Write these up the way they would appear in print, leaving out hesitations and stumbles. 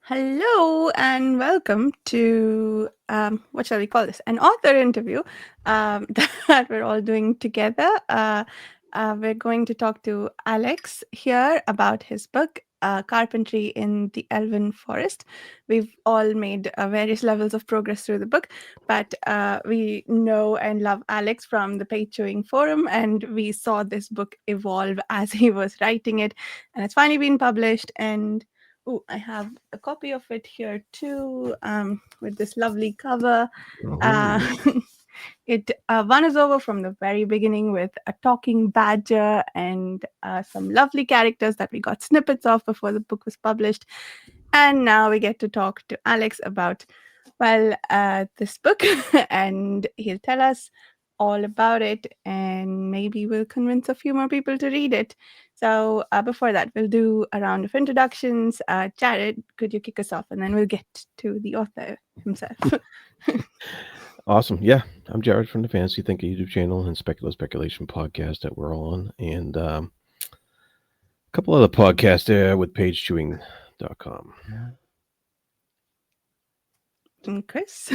Hello and welcome to what shall we call this? An author interview that we're all doing together. We're going to talk to Alex here about his book, Carpentry in the Elven Forest. We've all made various levels of progress through the book, but we know and love Alex from the Page Chewing Forum, and we saw this book evolve as he was writing it, and it's finally been published. And oh, I have a copy of it here too, with this lovely cover. Uh, it won us over from the very beginning with a talking badger and some lovely characters that we got snippets of before the book was published. And now we get to talk to Alex about, this book, and he'll tell us all about it, and maybe we'll convince a few more people to read it. So before that, we'll do a round of introductions. Jared, could you kick us off, and then we'll get to the author himself. Awesome. Yeah, I'm Jared from the Fantasy Thinker YouTube channel and Speculation podcast that we're on, and a couple other podcasts there with pagechewing.com. And Chris,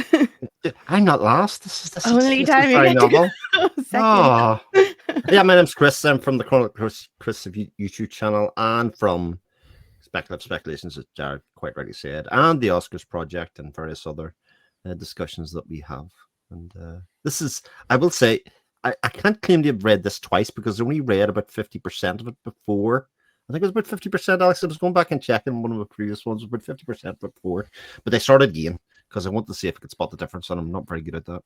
I'm not last. This is only this time is you very get novel. to go second. Oh, yeah. My name's Chris. I'm from the Chris of YouTube channel and from Speculations, as Jared quite rightly said, and the Oscars Project and various other discussions that we have. And this is, I will say, I can't claim to have read this twice because I only read about 50% of it before. I think it was about 50%, Alex. I was going back and checking one of the previous ones, about 50% before. But they started again because I wanted to see if I could spot the difference, and I'm not very good at that.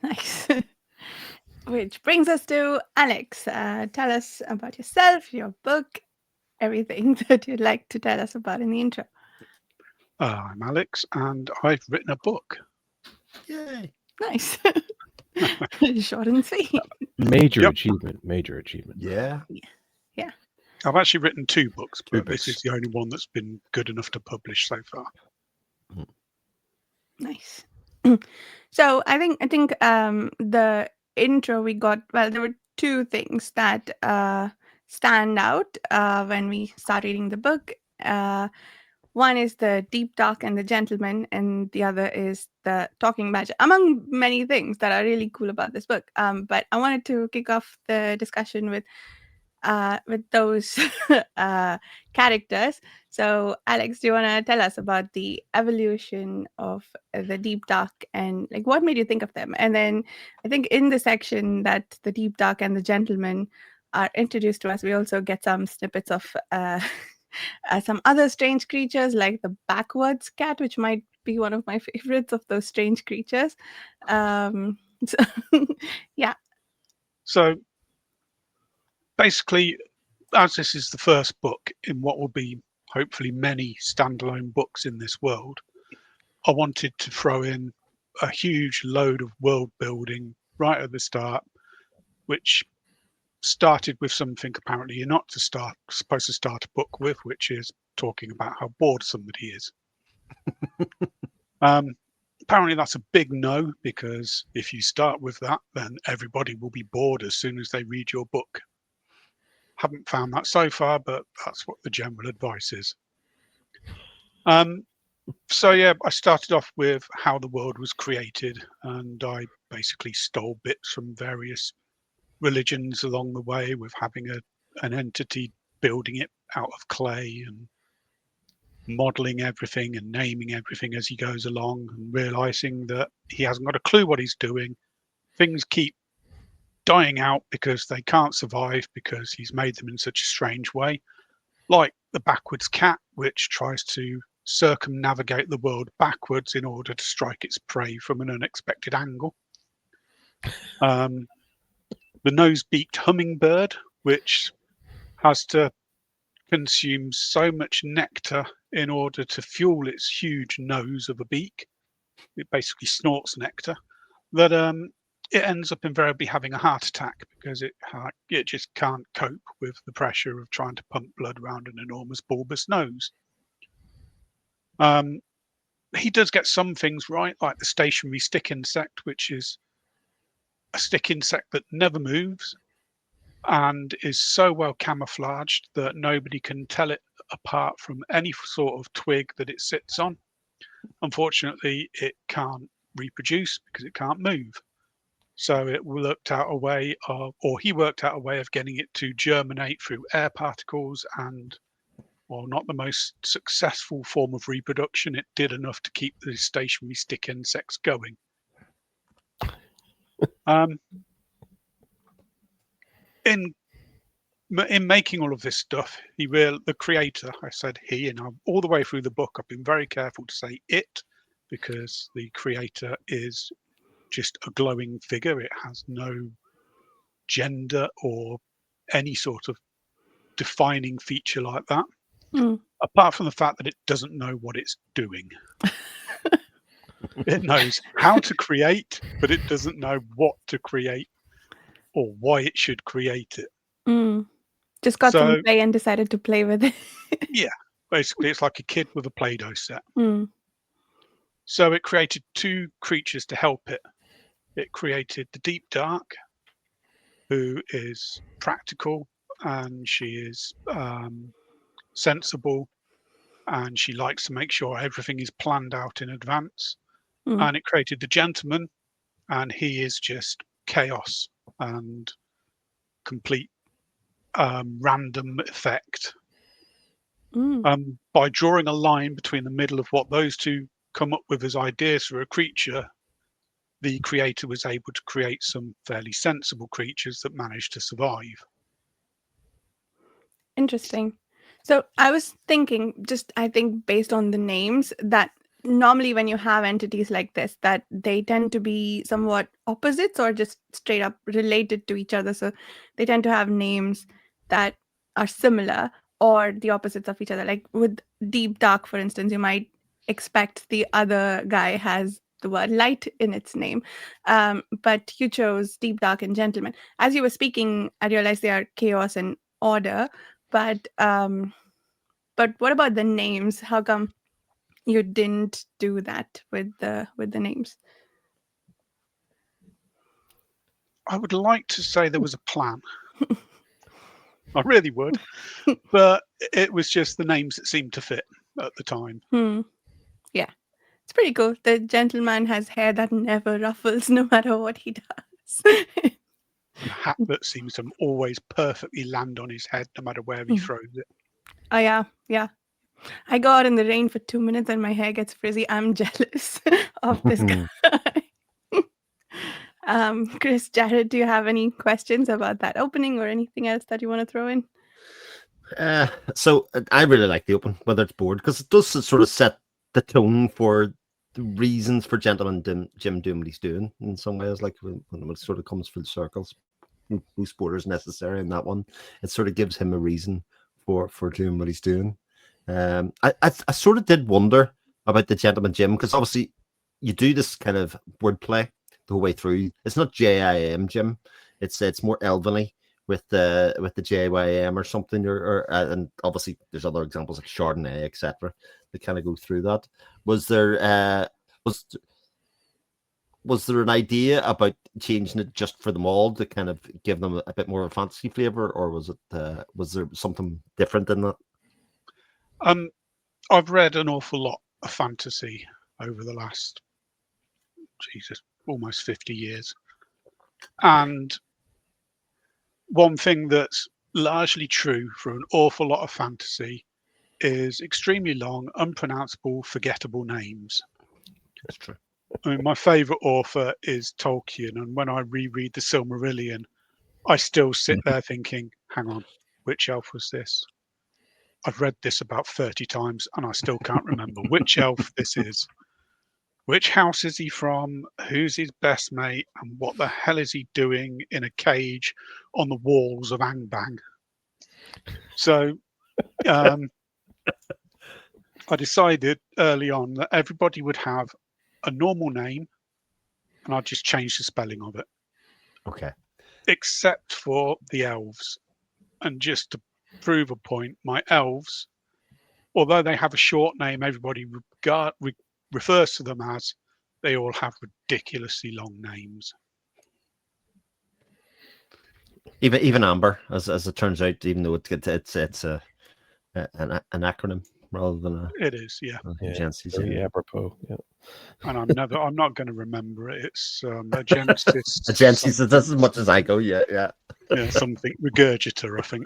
Nice. Which brings us to Alex. Tell us about yourself, your book, everything that you'd like to tell us about in the intro. I'm Alex, and I've written a book. Yay! Nice. Short and sweet. Major Yep. achievement. Major achievement. Yeah. I've actually written two books, Two but this books. is the only one that's been good enough to publish so far. Nice. So I think the intro we got, well, there were two things that stand out when we start reading the book. One is the deep dark and the gentleman, and the other is the talking badger, among many things that are really cool about this book. But I wanted to kick off the discussion with those characters. So, Alex, do you want to tell us about the evolution of the deep dark and like what made you think of them? And then I think in the section that the deep dark and the gentleman are introduced to us, we also get some snippets of some other strange creatures like the backwards cat, which might be one of my favorites of those strange creatures. So, yeah. So basically, as this is the first book in what will be hopefully many standalone books in this world, I wanted to throw in a huge load of world building right at the start, which started with something apparently you're not supposed to start a book with, which is talking about how bored somebody is. Apparently that's a big no, because if you start with that, then everybody will be bored as soon as they read your book. Haven't found that so far, but that's what the general advice is. So yeah, I started off with how the world was created, and I basically stole bits from various religions along the way, with having an entity building it out of clay and modeling everything and naming everything as he goes along, and realizing that he hasn't got a clue what he's doing. Things keep dying out because they can't survive because he's made them in such a strange way, like the backwards cat, which tries to circumnavigate the world backwards in order to strike its prey from an unexpected angle. The nose-beaked hummingbird, which has to consume so much nectar in order to fuel its huge nose of a beak. It basically snorts nectar, that it ends up invariably having a heart attack because it just can't cope with the pressure of trying to pump blood around an enormous bulbous nose. He does get some things right, like the stationary stick insect, which is a stick insect that never moves, and is so well camouflaged that nobody can tell it apart from any sort of twig that it sits on. Unfortunately, it can't reproduce because it can't move. So he worked out a way of getting it to germinate through air particles, and while not the most successful form of reproduction, it did enough to keep the stationary stick insects going. In making all of this stuff, the creator, I said he, and all the way through the book, I've been very careful to say it, because the creator is just a glowing figure. It has no gender or any sort of defining feature like that, apart from the fact that it doesn't know what it's doing. It knows how to create, but it doesn't know what to create or why it should create it. Just got some play and decided to play with it. Yeah, basically it's like a kid with a Play-Doh set. So it created two creatures to help it. It created the Deep Dark, who is practical, and she is sensible, and she likes to make sure everything is planned out in advance. And it created the Gentleman, and he is just chaos and complete random effect. By drawing a line between the middle of what those two come up with as ideas for a creature, the creator was able to create some fairly sensible creatures that managed to survive. Interesting. So I was thinking, I think based on the names, that normally when you have entities like this, that they tend to be somewhat opposites or just straight up related to each other. So they tend to have names that are similar or the opposites of each other. Like with Deep Dark, for instance, you might expect the other guy has the word light in its name. But you chose Deep Dark and Gentleman. As you were speaking, I realized they are chaos and order. But what about the names? How come you didn't do that with the names? I would like to say there was a plan. I really would, but it was just the names that seemed to fit at the time. Yeah, it's pretty cool. The Gentleman has hair that never ruffles, no matter what he does. And a hat that seems to always perfectly land on his head, no matter where he throws it. Oh yeah. I go out in the rain for 2 minutes and my hair gets frizzy. I'm jealous of this guy. Chris, Jared, do you have any questions about that opening or anything else that you want to throw in? So I really like the open, whether it's board, because it does sort of set the tone for the reasons for Gentleman Jim doing what he's doing in some ways, like when it sort of comes full circles. No spoilers necessary in that one. It sort of gives him a reason for doing what he's doing. I sort of did wonder about the Gentleman Jim, because obviously you do this kind of wordplay the whole way through. It's not JIM Jim. It's more Elven-y with the JYM or something, or and obviously there's other examples like Chardonnay, etc. that kind of go through that. Was there was there an idea about changing it just for them all to kind of give them a bit more of a fantasy flavor, or was there something different in that? I've read an awful lot of fantasy over the last, almost 50 years. And one thing that's largely true for an awful lot of fantasy is extremely long, unpronounceable, forgettable names. That's true. I mean, my favorite author is Tolkien, and when I reread the Silmarillion, I still sit there thinking, hang on, which elf was this? I've read this about 30 times and I still can't remember which elf this is. Which house is he from? Who's his best mate? And what the hell is he doing in a cage on the walls of Angbang? So I decided early on that everybody would have a normal name, and I'd just change the spelling of it. Okay. Except for the elves. And just to prove a point, my elves, although they have a short name, everybody refers to them as, they all have ridiculously long names. Even Amber, as it turns out, even though it's an acronym rather than It is, yeah. agencies. Very Yeah. apropos. Yeah. And I'm not going to remember it. It's agensis. Agencies, that's as much as I go. Yeah, yeah. Yeah, something regurgitator, I think.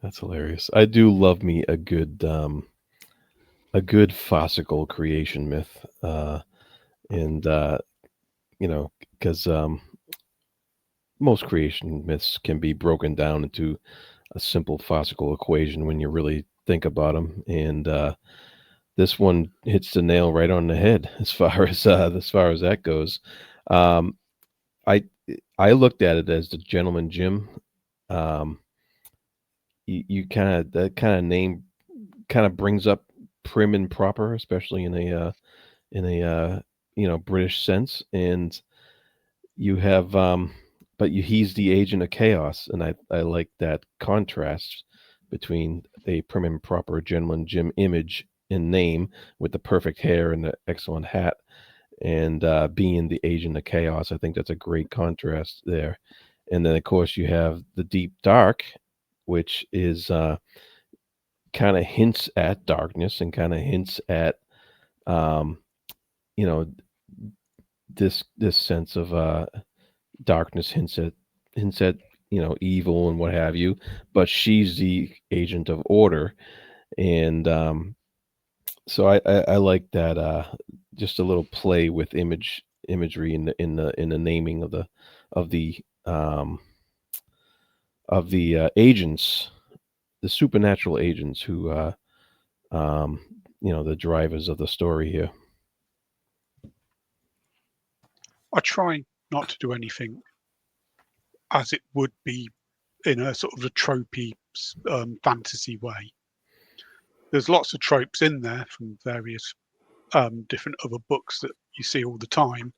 That's hilarious. I do love me a good farcical creation myth, and because most creation myths can be broken down into a simple farcical equation when you really think about them, and this one hits the nail right on the head as far as that goes. Um, I I looked at it as the Gentleman Jim. Um, you kind of that kind of name kind of brings up prim and proper, especially in a British sense, and you have he's the agent of chaos, and I like that contrast between a prim and proper Gentleman Jim image and name with the perfect hair and the excellent hat, and being the agent of chaos. I think that's a great contrast there. And then of course you have the deep dark, which is kind of hints at darkness and kind of hints at um, you know this sense of darkness, hints at evil and what have you, but she's the agent of order. And so I like that, just a little play with imagery in the naming of the um agents, the supernatural agents who um the drivers of the story here. I try not to do anything as it would be in a sort of a tropey fantasy way. There's lots of tropes in there from various different other books that you see all the time,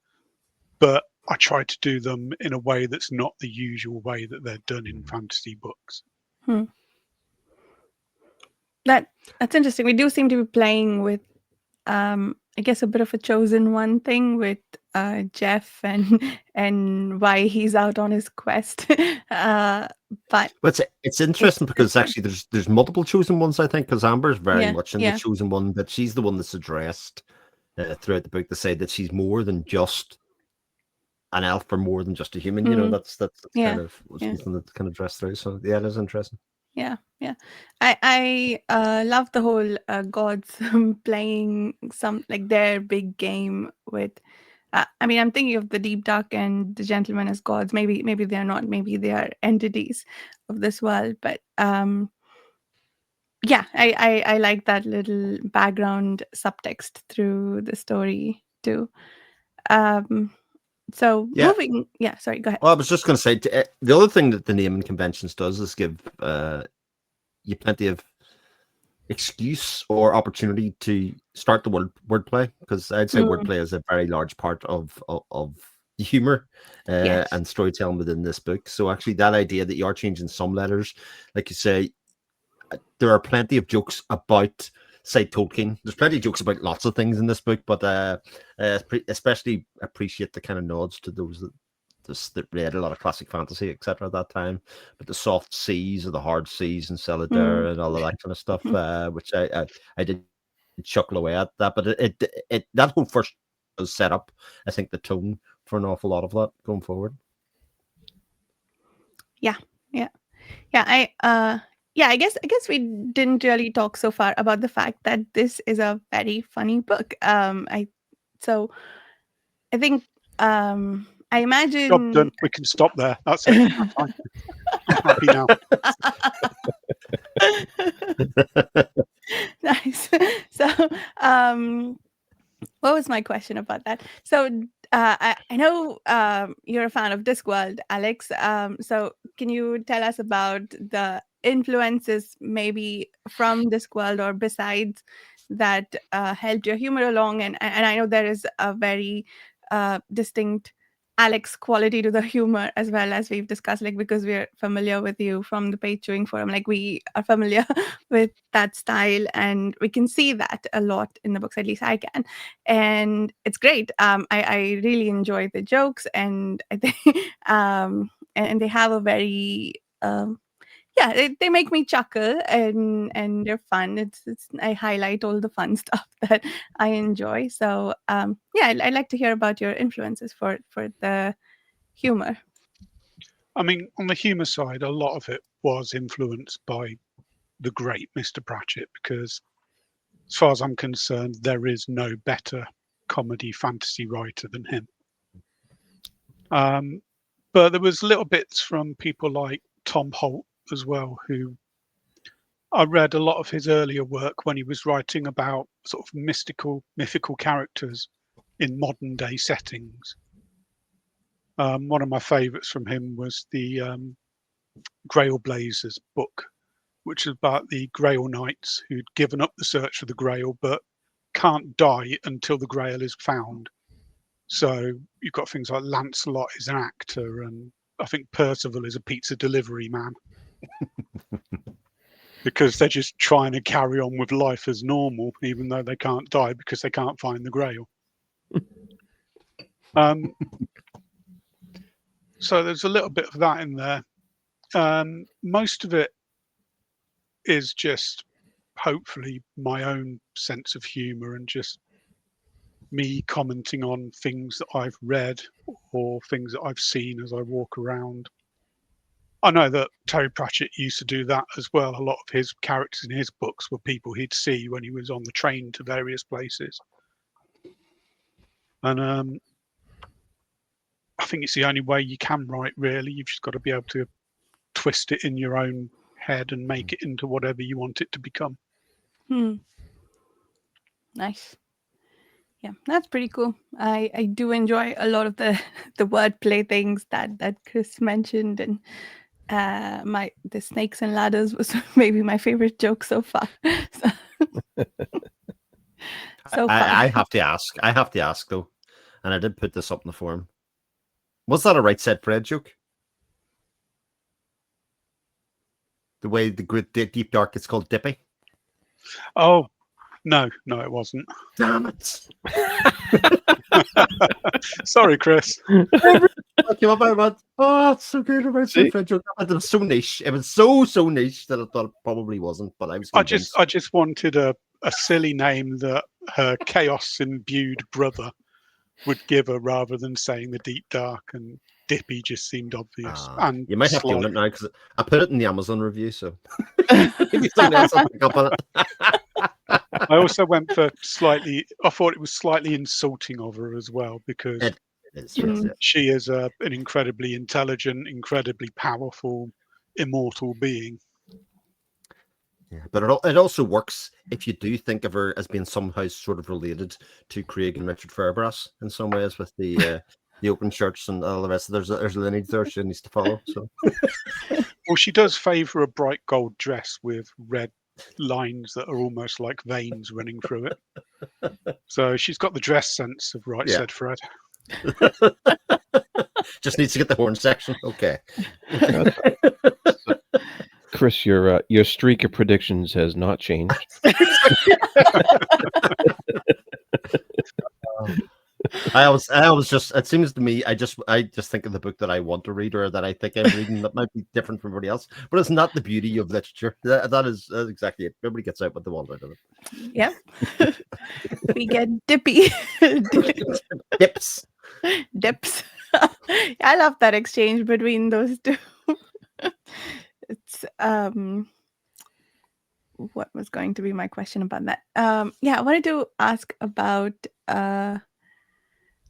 but I try to do them in a way that's not the usual way that they're done in fantasy books. That's interesting. We do seem to be playing with, I guess, a bit of a chosen one thing with Jeff and why he's out on his quest. But Well, it's interesting because different. actually there's multiple chosen ones. I think because Amber's very Yeah, much in yeah. the chosen one, but she's the one that's addressed throughout the book to say that she's more than just an elf or more than just a human. That's Yeah, kind of yeah. something that's kind of addressed through. So yeah, it is interesting. Yeah, yeah. I love the whole gods playing some like their big game with. I mean, I'm thinking of the deep dark and the gentlemen as gods. Maybe they are not. Maybe they are entities of this world. But yeah, I like that little background subtext through the story too. So Yeah. moving. Yeah, sorry. Go ahead. Well, I was just going to say the other thing that the naming conventions does is give you plenty of excuse or opportunity to start the wordplay, because I'd say wordplay is a very large part of the humor Yes. and storytelling within this book. So actually, that idea that you are changing some letters, like you say, there are plenty of jokes about, say, Tolkien. There's plenty of jokes about lots of things in this book, but especially appreciate the kind of nods to those that read a lot of classic fantasy, etc. at that time, but the soft seas or the hard seas and Celadar and all of that kind of stuff, which I did chuckle away at that. But it that whole first was set up, I think, the tone for an awful lot of that going forward. Yeah. I guess we didn't really talk so far about the fact that this is a very funny book. I think I Job imagine. done. We can stop there. That's it. That's fine. I'm happy now. Nice. So, what was my question about that? So, I know you're a fan of Discworld, Alex. So, can you tell us about the influences maybe from Discworld or besides that helped your humor along? And I know there is a very distinct Alex quality to the humor as well, as we've discussed, like because we're familiar with you from the Page Chewing Forum, like we are familiar with that style, and we can see that a lot in the books. At least I can, and it's great. I really enjoy the jokes, and I think and they have a very yeah, they make me chuckle, and they're fun. It's I highlight all the fun stuff that I enjoy. So yeah, I like to hear about your influences for the humor. I mean, on the humour side, a lot of it was influenced by the great Mr. Pratchett, because as far as I'm concerned, there is no better comedy fantasy writer than him. But there was little bits from people like Tom Holt as well, who I read a lot of his earlier work when he was writing about sort of mythical characters in modern day settings. One of my favourites from him was the Grail Blazers book, which is about the Grail Knights who'd given up the search for the Grail but can't die until the Grail is found. So you've got things like Lancelot is an actor, and I think Percival is a pizza delivery man. Because they're just trying to carry on with life as normal, even though they can't die because they can't find the Grail. So there's a little bit of that in there. Most of it is just hopefully my own sense of humour and just me commenting on things that I've read or things that I've seen as I walk around. I know that Terry Pratchett used to do that as well. A lot of his characters in his books were people he'd see when he was on the train to various places. And I think it's the only way you can write, really. You've just got to be able to twist it in your own head and make it into whatever you want it to become. Nice. Yeah, that's pretty cool. I do enjoy a lot of the wordplay things that Chris mentioned, and the snakes and ladders was maybe my favorite joke so far. So far. I have to ask though, and I did put this up in the forum. Was that a right said Fred joke? The way the good deep dark, it's called Dippy. Oh, no, it wasn't. Damn it! Sorry, Chris. I came up about, oh, it's so good about Fred joke. It was so niche. It was so niche that I thought it probably wasn't. But I was. I just wanted a silly name that her chaos imbued brother would give her, rather than saying the deep dark, and Dippy just seemed obvious. And you might have to own it now because I put it in the Amazon review, so maybe someone else will pick up on it. I also went for I thought it was slightly insulting of her as well, because it is, yes, she is an incredibly intelligent, incredibly powerful, immortal being. Yeah, but it also works if you do think of her as being somehow sort of related to Craig and Richard Fairbrass in some ways, with the open shirts and all the rest. There's a lineage there she needs to follow. So, well, she does favour a bright gold dress with red lines that are almost like veins running through it. So she's got the dress sense of right said Fred. Just needs to get the horn section. Okay. Chris, your streak of predictions has not changed. I was just. It seems to me, I just think of the book that I want to read or that I think I'm reading that might be different from everybody else. But it's not the beauty of literature. That is exactly it. Everybody gets out what they want out of it. Yep. We get dippy. Dips. I love that exchange between those two. It's what was going to be my question about that? I wanted to ask about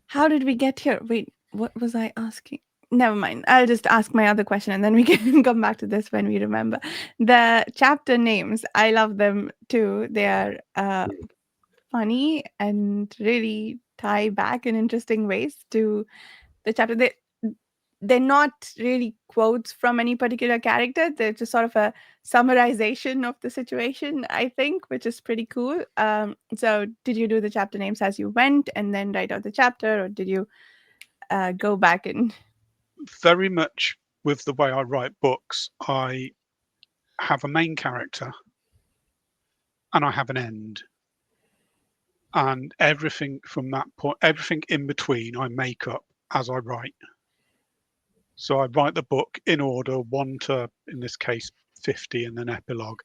how did we get here? Wait, what was I asking? Never mind. I'll just ask my other question and then we can come back to this when we remember. The chapter names, I love them too. They are funny and really tie back in interesting ways to the chapter. They're not really quotes from any particular character. They're just sort of a summarization of the situation, I think, which is pretty cool. So did you do the chapter names as you went and then write out the chapter, or did you go back and Very much with the way I write books, I have a main character and I have an end. And everything from that point, everything in between, I make up as I write. So I write the book in order, 1 to, in this case, 50, and then epilogue,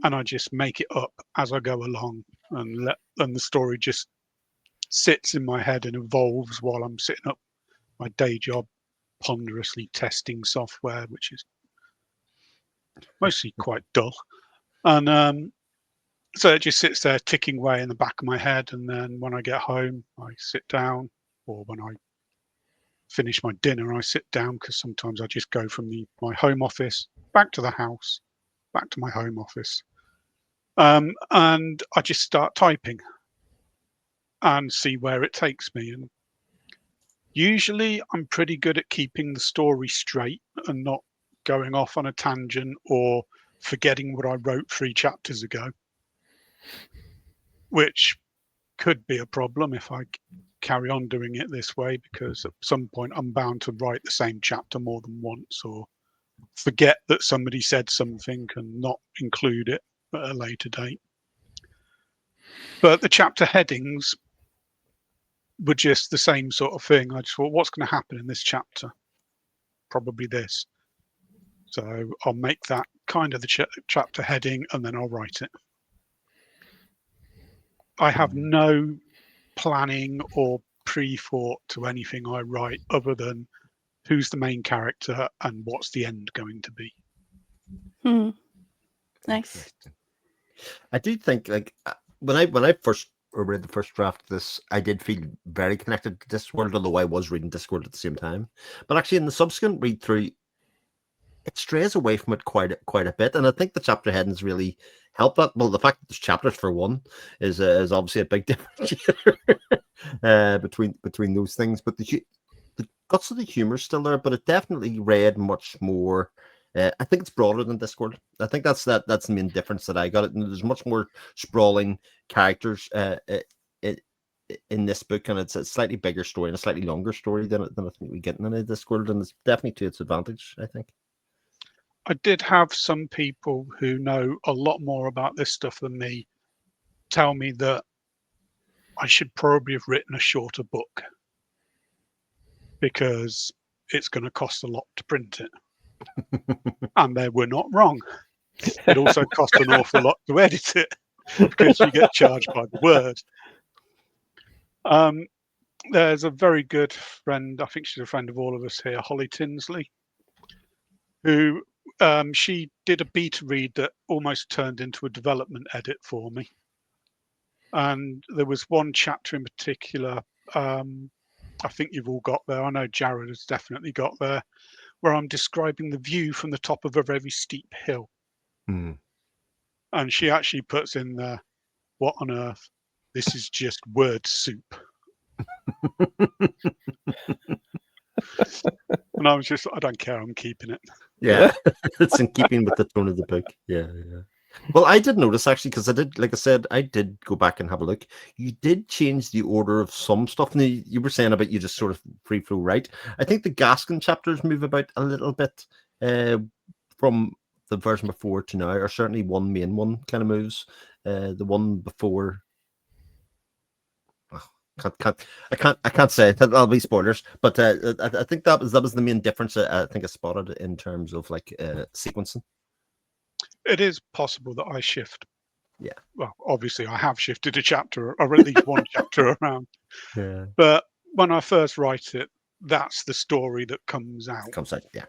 and I just make it up as I go along, and the story just sits in my head and evolves while I'm sitting up my day job, ponderously testing software, which is mostly quite dull. And so it just sits there ticking away in the back of my head, and then when I get home, I sit down, or when I finish my dinner, I sit down, because sometimes I just go from my home office back to the house, back to my home office, and I just start typing and see where it takes me. And usually I'm pretty good at keeping the story straight and not going off on a tangent or forgetting what I wrote 3 chapters ago, which could be a problem if I carry on doing it this way, because at some point I'm bound to write the same chapter more than once, or forget that somebody said something and not include it at a later date. But the chapter headings were just the same sort of thing. I just thought, what's going to happen in this chapter? Probably this. So I'll make that kind of the chapter heading, and then I'll write it. I have no planning or pre-thought to anything I write, other than who's the main character and what's the end going to be. Nice. I do think, like, when I first read the first draft of this, I did feel very connected to Discworld, although I was reading Discworld at the same time. But actually, in the subsequent read through, it strays away from it quite a bit, and I think the chapter headings really help that. Well, the fact that there's chapters for one is obviously a big difference between those things. But the guts of the humor is still there, but it definitely read much more. I think it's broader than Discworld. I think that's the main difference that I got. It. And there's much more sprawling characters in this book, and it's a slightly bigger story and a slightly longer story than I think we get in a Discworld, and it's definitely to its advantage, I think. I did have some people who know a lot more about this stuff than me tell me that I should probably have written a shorter book, because it's going to cost a lot to print it. And they were not wrong. It also cost an awful lot to edit it, because you get charged by the word. There's a very good friend, I think she's a friend of all of us here, Holly Tinsley, who she did a beta read that almost turned into a development edit for me. And there was one chapter in particular, I think you've all got there, I know Jared has definitely got there, where I'm describing the view from the top of a very steep hill. And she actually puts in there, what on earth? This is just word soup. And I was just, I don't care, I'm keeping it. Yeah, it's in keeping with the tone of the book. Yeah. Well, I did notice, actually, because I did, like I said, I did go back and have a look. You did change the order of some stuff. And you were saying about you just sort of free flow, right? I think the Gaskin chapters move about a little bit from the version before to now, or certainly one main one kind of moves. The one before, I can't say that. That'll be spoilers, but I think that was the main difference I think I spotted in terms of like sequencing. It is possible that I shift. Yeah. Well, obviously I have shifted a chapter, or at least one chapter around. Yeah. But when I first write it, that's the story that comes out. Yeah.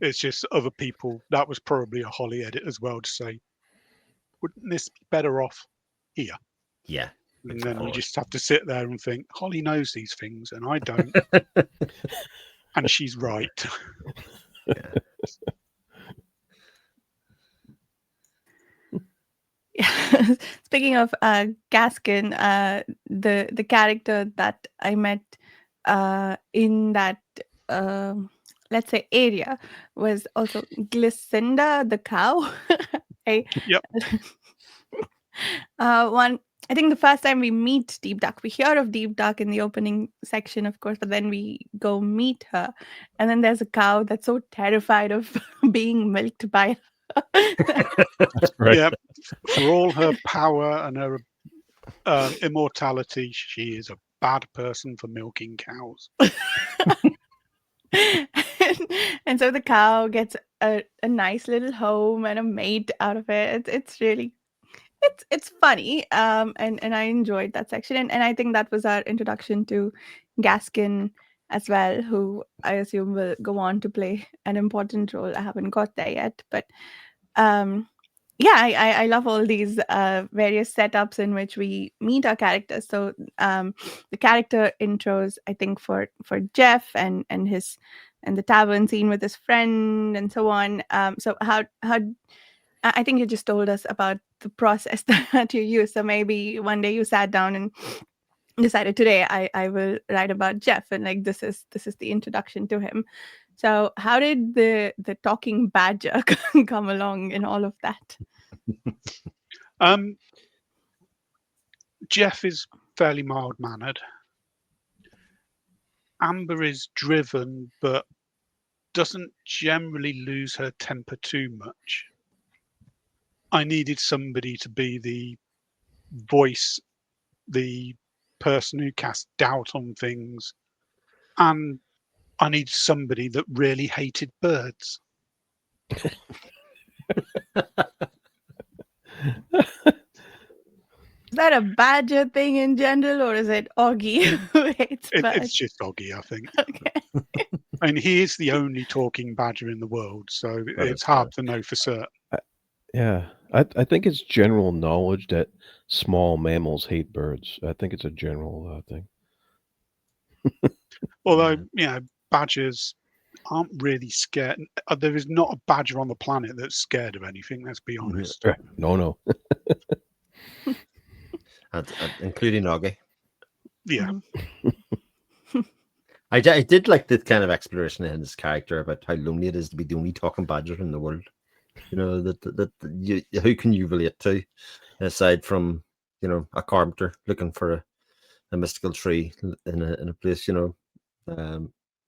It's just other people. That was probably a Holly edit as well, to say, wouldn't this be better off here? Yeah. And then you just have to sit there and think, Holly knows these things and I don't. And she's right. Yeah. Speaking of Gaskin, the character that I met in that let's say area was also Glycinda the cow. Yep. One I think the first time we meet Deep Duck, we hear of Deep Duck in the opening section, of course, but then we go meet her. And then there's a cow that's so terrified of being milked by her. Right. Yeah, for all her power and her immortality, she is a bad person for milking cows. And so the cow gets a nice little home and a mate out of it. It's really it's funny. And I enjoyed that section. And I think that was our introduction to Gaskin as well, who I assume will go on to play an important role. I haven't got there yet, but um yeah, I love all these various setups in which we meet our characters. So the character intros, I think, for Jeff and his and the tavern scene with his friend and so on. So how I think you just told us about the process that you use. So maybe one day you sat down and decided today I will write about Jeff, and like this is the introduction to him. So how did the talking badger come along in all of that? Jeff is fairly mild-mannered. Amber is driven, but doesn't generally lose her temper too much. I needed somebody to be the voice, the person who casts doubt on things, and I needed somebody that really hated birds. Is that a badger thing in general, or is it Augie who hates It's birds? just Oggy, I think. Okay. And he is the only talking badger in the world, so it's hard to know for certain. Yeah, I think it's general knowledge that small mammals hate birds. I think it's a general thing. Although, badgers aren't really scared. There is not a badger on the planet that's scared of anything, let's be honest. No. Including Augie. Yeah. I did like the kind of exploration in his character about how lonely it is to be the only talking badger in the world. You know, who can you relate to, aside from, a carpenter looking for a mystical tree in a place,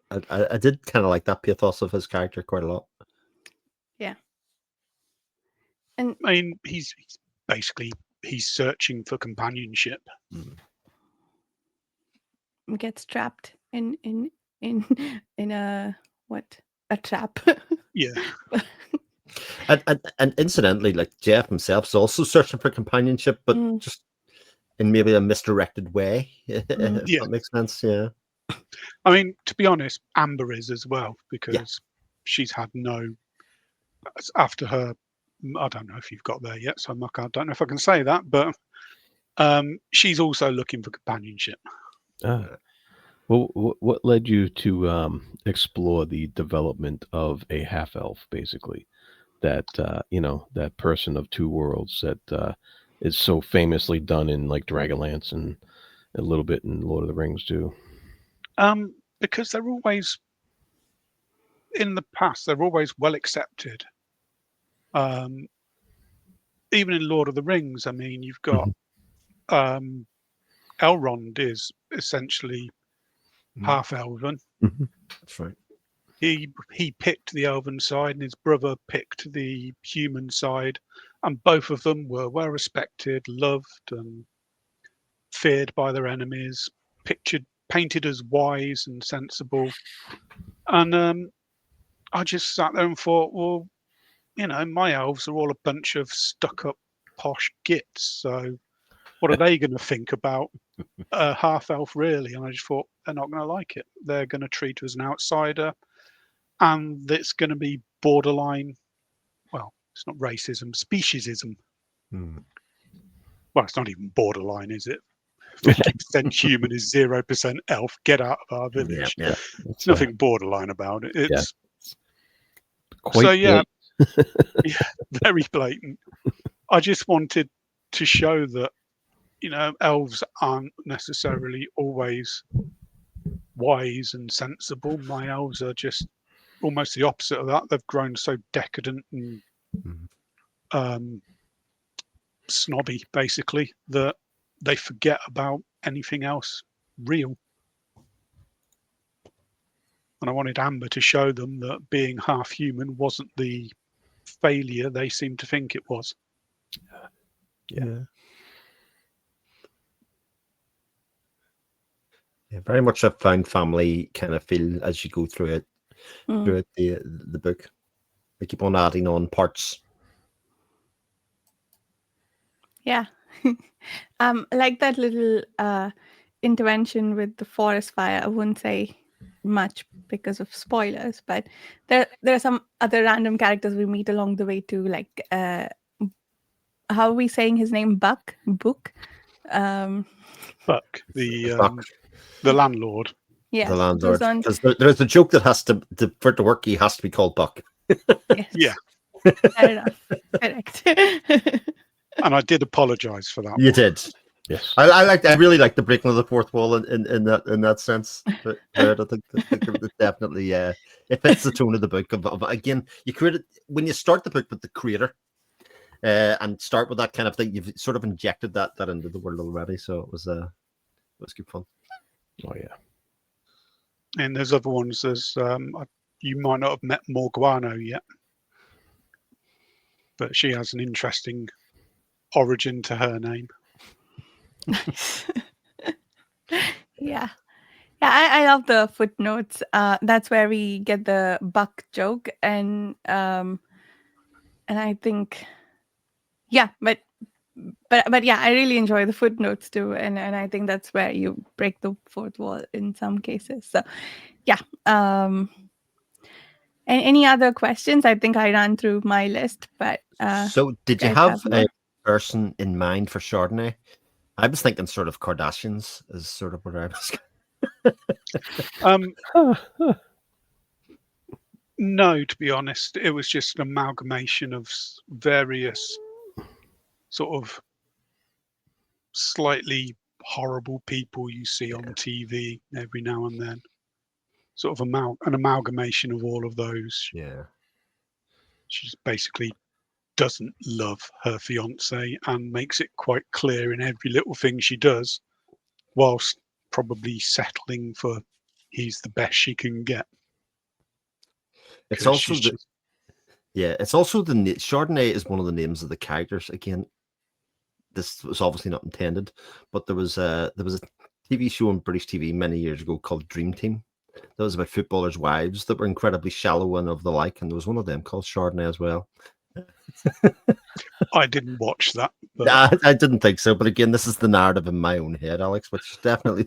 I did kind of like that pathos of his character quite a lot. Yeah. And I mean, he's basically searching for companionship. gets trapped in a trap. Yeah. And incidentally, like Jeff himself is also searching for companionship, but just in maybe a misdirected way. If that makes sense. Yeah. I mean, to be honest, Amber is as well, because she's had no, after her, I don't know if you've got there yet, so I don't know if I can say that, but she's also looking for companionship. Well, what led you to explore the development of a half elf, basically? That that person of two worlds that is so famously done in like Dragonlance and a little bit in Lord of the Rings too. Because they're always, in the past, they're always well accepted. Even in Lord of the Rings, I mean, you've got Elrond is essentially half elven. That's right. He picked the elven side, and his brother picked the human side, and both of them were well respected, loved, and feared by their enemies. Painted as wise and sensible, and I just sat there and thought, well, my elves are all a bunch of stuck-up posh gits, so what are they going to think about a half elf, really? And I just thought, they're not going to like it. They're going to treat her as an outsider, and it's going to be borderline, well, it's not racism, speciesism. Well, it's not even borderline, is it? 50% human is 0% elf. Get out of our village. Yeah. It's nothing borderline about it. It's quite so yeah, very blatant. I just wanted to show that elves aren't necessarily always wise and sensible. My elves are just almost the opposite of that. They've grown so decadent and snobby, basically, that they forget about anything else real. And I wanted Amber to show them that being half human wasn't the failure they seemed to think it was. Yeah, very much a found family kind of feel as you go through it, Mm. the book. They keep on adding on parts. Yeah. Like that little intervention with the forest fire. I wouldn't say much because of spoilers, but there are some other random characters we meet along the way too, like how are we saying his name? Book. Buck, Buck, the landlord. Yeah. the Those landlord. on Because there's a joke that has to for it to work, he has to be called Buck. yes. Yeah. Fair enough. Correct. And I did apologise for that. You one. did. Yes. I really like the breaking of the fourth wall in that sense. But I think that definitely it fits the tone of the book. Of again, you created when you start the book with the creator, and start with that kind of thing. You've sort of injected that into the world already. So it was good fun. Oh yeah. And there's other ones. There's you might not have met Morguano yet, but she has an interesting origin to her name. Nice. Yeah. Yeah, I love the footnotes. That's where we get the buck joke, and I think, yeah, but yeah, I really enjoy the footnotes too, and I think that's where you break the fourth wall in some cases. So, yeah. And any other questions? I think I ran through my list, but So, did you guys have have a more? person in mind for Chardonnay? I was thinking sort of Kardashians is sort of what I was. No, to be honest, it was just an amalgamation of various sort of slightly horrible people you see on TV every now and then. Sort of an amalgamation of all of those. Yeah. She just basically doesn't love her fiance and makes it quite clear in every little thing she does, whilst probably settling for he's the best she can get. It's 'Cause also she's the just- it's also the Chardonnay is one of the names of the characters. Again, this was obviously not intended, but there was a TV show on British TV many years ago called Dream Team. That was about footballers' wives that were incredibly shallow and of the like, and there was one of them called Chardonnay as well. I didn't watch that, but Nah, I didn't think so, but again, this is the narrative in my own head, Alex, which is definitely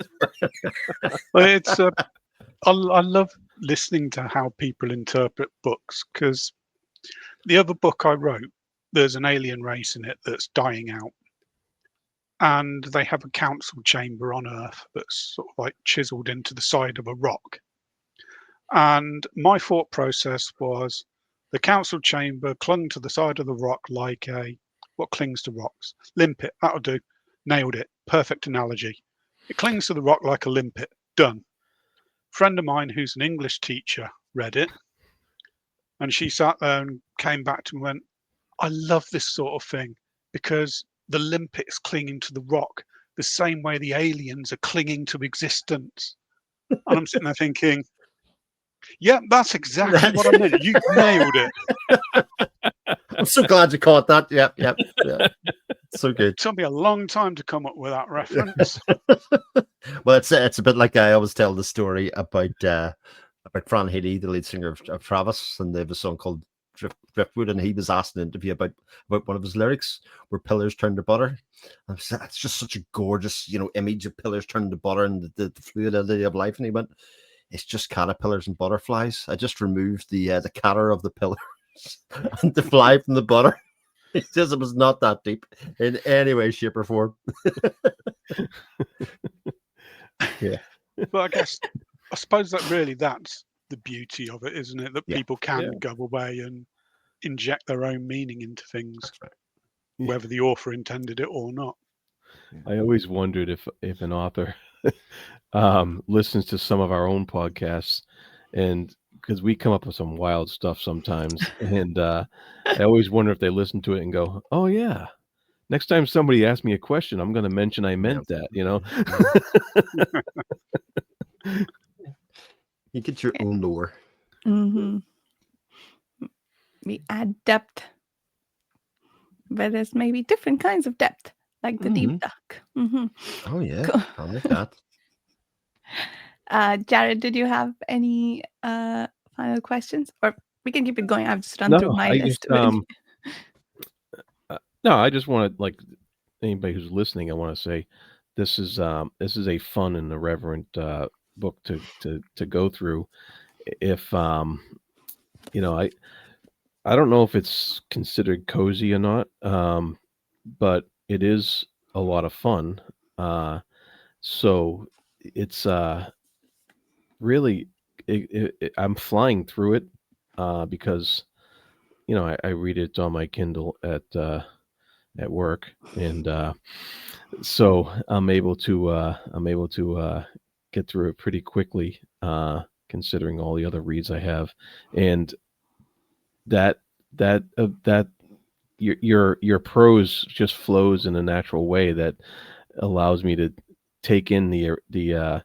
it's I love listening to how people interpret books, because the other book I wrote, there's an alien race in it that's dying out, and they have a council chamber on Earth that's sort of like chiseled into the side of a rock. And my thought process was the council chamber clung to the side of the rock like what clings to rocks? Limpet, that'll do. Nailed it. Perfect analogy. It clings to the rock like a limpet. Done. Friend of mine who's an English teacher read it, and she sat there and came back to me and went, I love this sort of thing because the limpet is clinging to the rock the same way the aliens are clinging to existence. And I'm sitting there thinking, yeah, that's exactly what I meant. You nailed it. I'm so glad you caught that. Yep. So good. It took me a long time to come up with that reference. Well, it's a bit like I always tell the story about Fran Healy, the lead singer of Travis, and they have a song called Driftwood, and he was asked in an interview about one of his lyrics where pillars turn to butter. And it's just such a gorgeous, image of pillars turning to butter and the fluidity of life. And he went, it's just caterpillars and butterflies. I just removed the cater of the pillars and the fly from the butter. It was not that deep in any way, shape, or form. Yeah. But I suppose that's the beauty of it, isn't it? That people can go away and inject their own meaning into things, Right. whether the author intended it or not. I always wondered if an author listens to some of our own podcasts, and because we come up with some wild stuff sometimes, and I always wonder if they listen to it and go, "Oh yeah, next time somebody asks me a question, I'm going to mention I meant that. You get your own lore. Mm-hmm. We add depth, but there's maybe different kinds of depth, like the deep duck. Mm-hmm. Oh yeah, Cool. I like that. Jared, did you have any final questions, or we can keep it going? I've just run through No, my I list. just no, I just want to, like, anybody who's listening, I want to say this is a fun and irreverent book to go through. If I don't know if it's considered cozy or not, but it is a lot of fun. So it's really, I'm flying through it because I read it on my Kindle at work, and so I'm able to get through it pretty quickly, considering all the other reads I have, and that your prose just flows in a natural way that allows me to take in the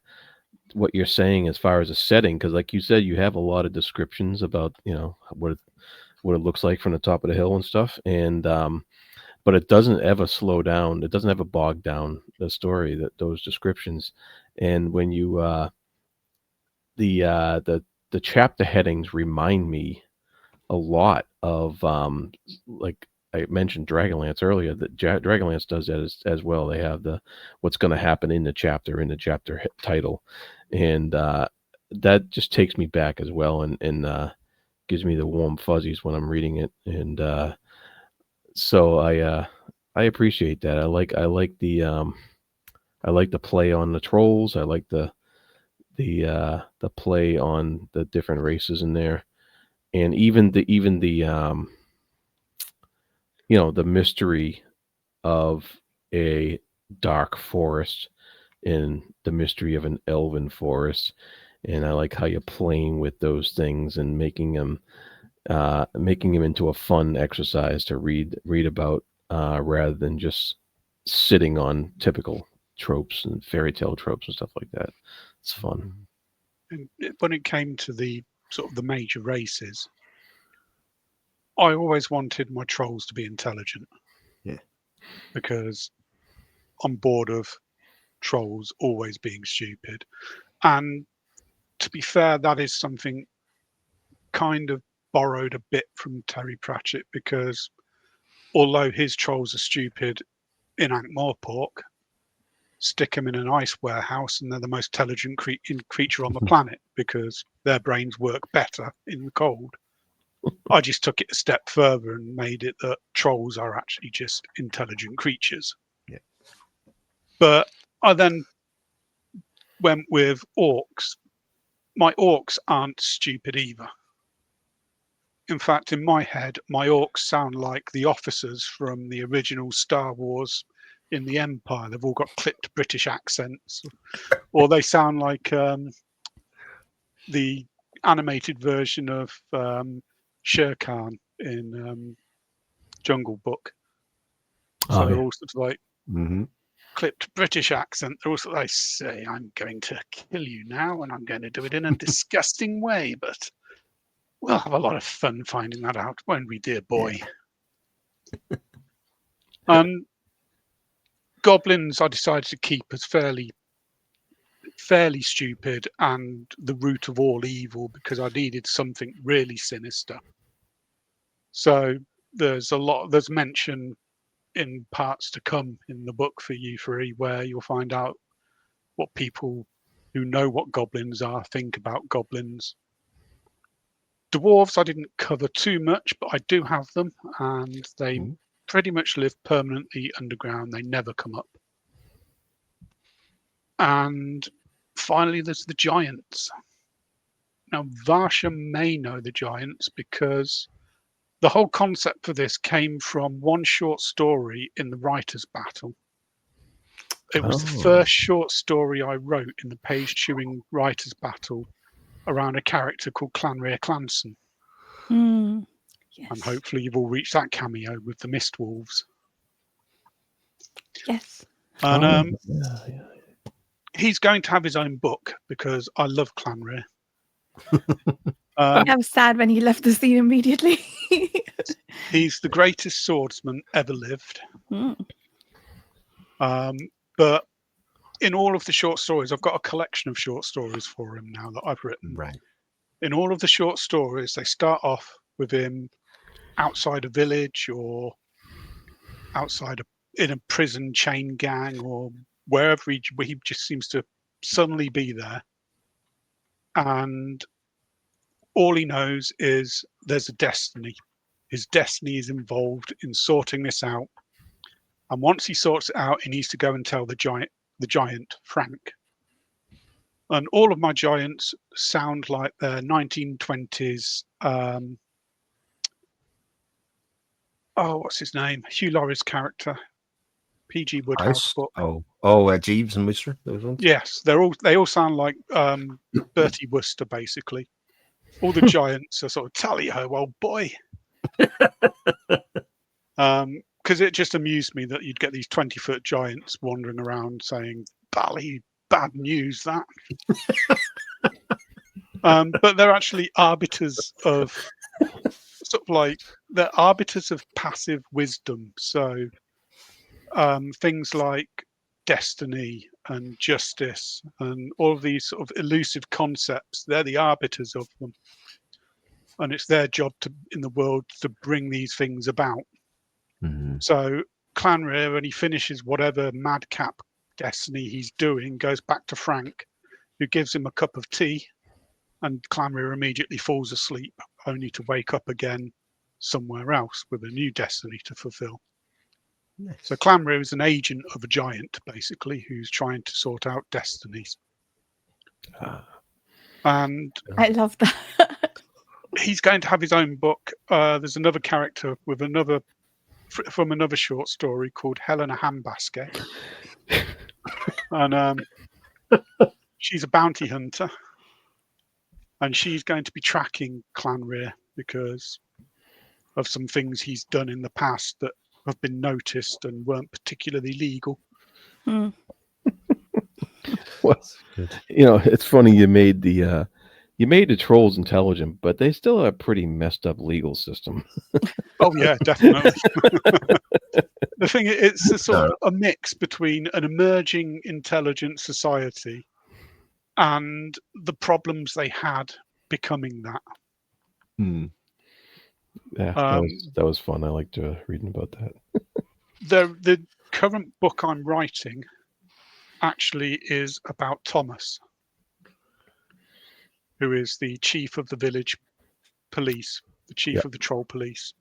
what you're saying as far as a setting, because like you said, you have a lot of descriptions about what it looks like from the top of the hill and stuff, and but it doesn't ever slow down. It doesn't ever bog down the story, that those descriptions. And when you the chapter headings remind me a lot of like I mentioned Dragonlance earlier. That Dragonlance does that as well. They have the what's going to happen in the chapter title, and that just takes me back as well, and gives me the warm fuzzies when I'm reading it. And so I appreciate that. I like the play on the trolls. I like the play on the different races in there, and even the the mystery of a dark forest and the mystery of an elven forest. And I like how you're playing with those things and making them into a fun exercise to read about, rather than just sitting on typical tropes and fairy tale tropes and stuff like that. It's fun. And when it came to the sort of the major races, I always wanted my trolls to be intelligent. Yeah. Because I'm bored of trolls always being stupid. And to be fair, that is something kind of borrowed a bit from Terry Pratchett, because although his trolls are stupid in Ankh-Morpork, stick them in an ice warehouse and they're the most intelligent creature on the planet because their brains work better in the cold. I just took it a step further and made it that trolls are actually just intelligent creatures. Yeah. But I then went with orcs. My orcs aren't stupid either. In fact, in my head, my orcs sound like the officers from the original Star Wars in the Empire. They've all got clipped British accents, or they sound like the animated version of Shere Khan in Jungle Book. So they're all sort of like clipped British accent. They're also like, say, I'm going to kill you now, and I'm going to do it in a disgusting way, but we'll have a lot of fun finding that out, won't we, dear boy? Goblins I decided to keep as fairly stupid and the root of all evil, because I needed something really sinister. So there's mention in parts to come in the book for you three, where you'll find out what people who know what goblins are think about goblins. Dwarves I didn't cover too much, but I do have them, and they pretty much live permanently underground. They never come up. And finally, there's the giants. Now, Varsha may know the giants because the whole concept for this came from one short story in the Writers' Battle. It was the first short story I wrote in the page-chewing Writers' Battle around a character called Clanrear Clanson. Yes. And hopefully you've all reached that cameo with the Mist Wolves. Yes. And Yeah. he's going to have his own book because I love Clanrear. Um, I was sad when he left the scene immediately. he's the greatest swordsman ever lived. Mm. But in all of the short stories, I've got a collection of short stories for him now that I've written. Right. In all of the short stories, they start off with him outside a village or outside in a prison chain gang or wherever he just seems to suddenly be there. And all he knows is there's a destiny. His destiny is involved in sorting this out. And once he sorts it out, he needs to go and tell the giant Frank. And all of my giants sound like they're 1920s. What's his name? Hugh Laurie's character, P.G. Woodhouse book. Jeeves and Wooster, those ones. Yes, they all sound like Bertie Wooster, basically. All the giants are sort of tally ho, old boy. Because it just amused me that you'd get these 20-foot giants wandering around saying, "Bally, bad news that." But they're actually arbiters of they're arbiters of passive wisdom. So things like destiny and justice and all of these sort of elusive concepts, they're the arbiters of them. And it's their job in the world to bring these things about. Mm-hmm. So Clanrear, when he finishes whatever madcap destiny he's doing, goes back to Frank, who gives him a cup of tea, and Clanrear immediately falls asleep, only to wake up again somewhere else with a new destiny to fulfill. Nice. So Clanrear is an agent of a giant, basically, who's trying to sort out destinies. And I love that. he's going to have his own book. There's another character with from another short story called Helena Handbasket. And she's a bounty hunter. And she's going to be tracking Clanrear because of some things he's done in the past that have been noticed and weren't particularly legal. Mm. Well, it's funny you made the trolls intelligent, but they still have a pretty messed up legal system. Oh yeah, definitely. The thing is, it's a sort of a mix between an emerging intelligent society and the problems they had becoming that. Hmm. Yeah, that was fun. I liked reading about that. The current book I'm writing actually is about Thomas, who is the chief of the village police, the chief of the troll police.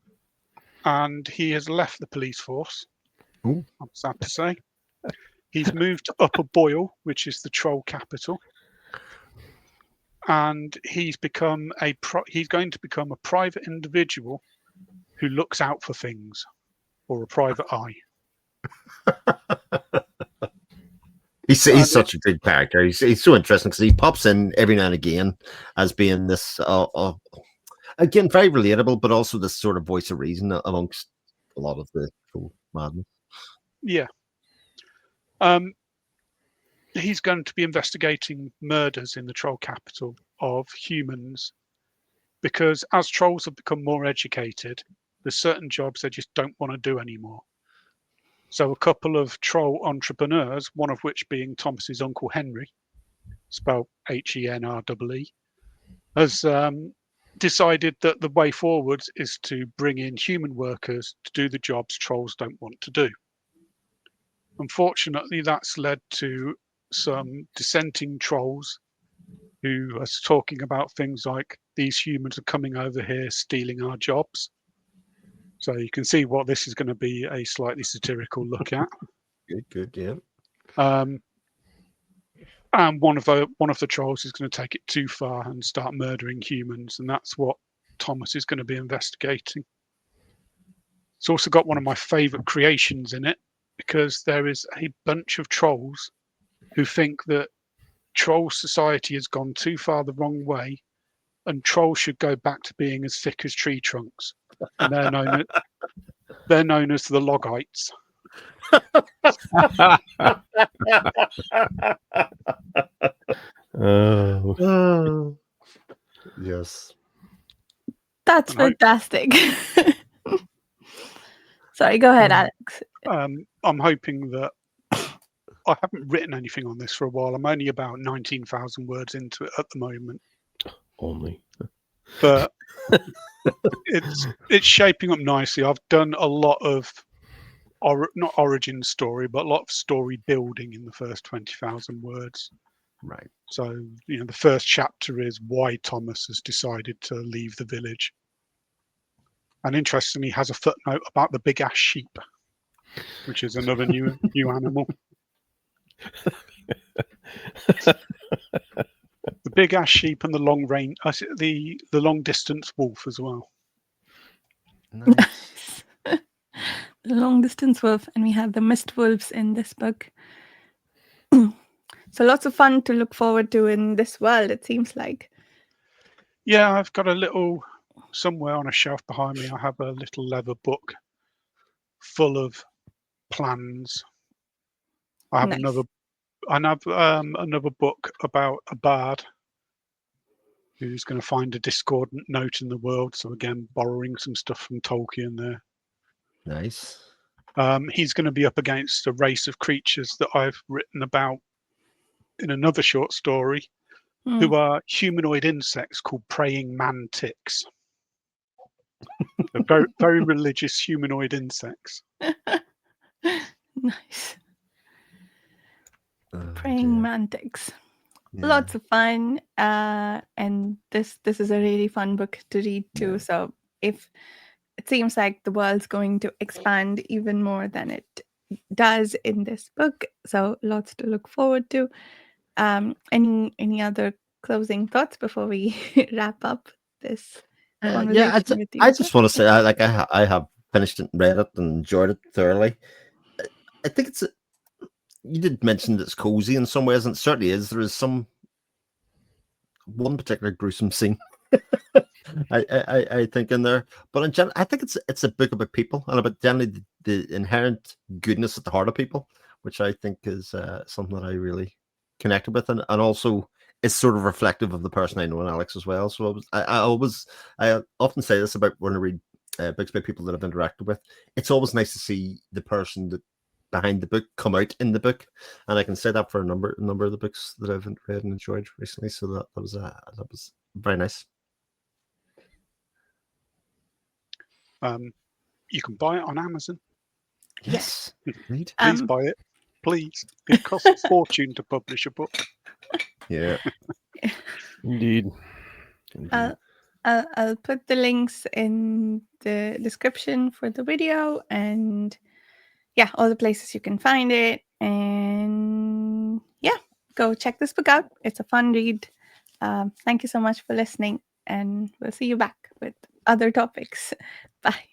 And he has left the police force. Ooh. I'm sad to say. He's moved to Upper Boyle, which is the troll capital. And he's going to become a private individual who looks out for things, or a private eye. He's such a good character. He's so interesting because he pops in every now and again as being this, again, very relatable, but also this sort of voice of reason amongst a lot of the madness. Yeah. He's going to be investigating murders in the troll capital of humans because as trolls have become more educated, there's certain jobs they just don't want to do anymore. So a couple of troll entrepreneurs, one of which being Thomas's uncle Henry, spelled Henree, has decided that the way forward is to bring in human workers to do the jobs trolls don't want to do. Unfortunately, that's led to some dissenting trolls who are talking about things like these humans are coming over here stealing our jobs. So you can see what this is going to be a slightly satirical look at. Good, yeah. And one of the trolls is going to take it too far and start murdering humans, and that's what Thomas is going to be investigating. It's also got one of my favourite creations in it because there is a bunch of trolls who think that troll society has gone too far the wrong way and trolls should go back to being as thick as tree trunks. And they're known as the Logites. Oh, Oh, yes. That's And hope- fantastic. Sorry, go ahead, Alex. I'm hoping that I haven't written anything on this for a while. I'm only about 19,000 words into it at the moment, only. but it's shaping up nicely. I've done a lot of not origin story, but a lot of story building in the first 20,000 words. Right. So, the first chapter is why Thomas has decided to leave the village. And interestingly, has a footnote about the big ass sheep, which is another new animal. The big ass sheep and the long range, the long distance wolf as well. Nice. The long distance wolf, and we have the mist wolves in this book. So lots of fun to look forward to in this world, it seems like. Yeah, I've got a little somewhere on a shelf behind me. I have a little leather book full of plans. I have Nice. another book about a bard who's going to find a discordant note in the world. So again, borrowing some stuff from Tolkien there. Nice. He's going to be up against a race of creatures that I've written about in another short story, who are humanoid insects called praying mantics. They're very, very religious humanoid insects. Nice. Oh, Praying dear. mantics. Yeah. Lots of fun. And this is a really fun book to read too. Yeah. So if it seems like the world's going to expand even more than it does in this book. So lots to look forward to. Any other closing thoughts before we wrap up this conversation with you? I just want to say, I have finished it and read it and enjoyed it thoroughly. I think you did mention that it's cozy in some ways, and it certainly is. There is one particular gruesome scene, I think, in there, but in general, I think it's a book about people and about generally the inherent goodness at the heart of people, which I think is something that I really connected with, and also is sort of reflective of the person I know in Alex as well. So I often say this about when I read books by people that I've interacted with. It's always nice to see the person that behind the book come out in the book, and I can say that for a number of the books that I've read and enjoyed recently. So that was very nice. You can buy it on Amazon. Yes, indeed. Please buy it. Please. It costs a fortune to publish a book. Yeah. Indeed. I'll put the links in the description for the video, and yeah, all the places you can find it. And yeah, go check this book out. It's a fun read. Thank you so much for listening, and we'll see you back with other topics. Bye.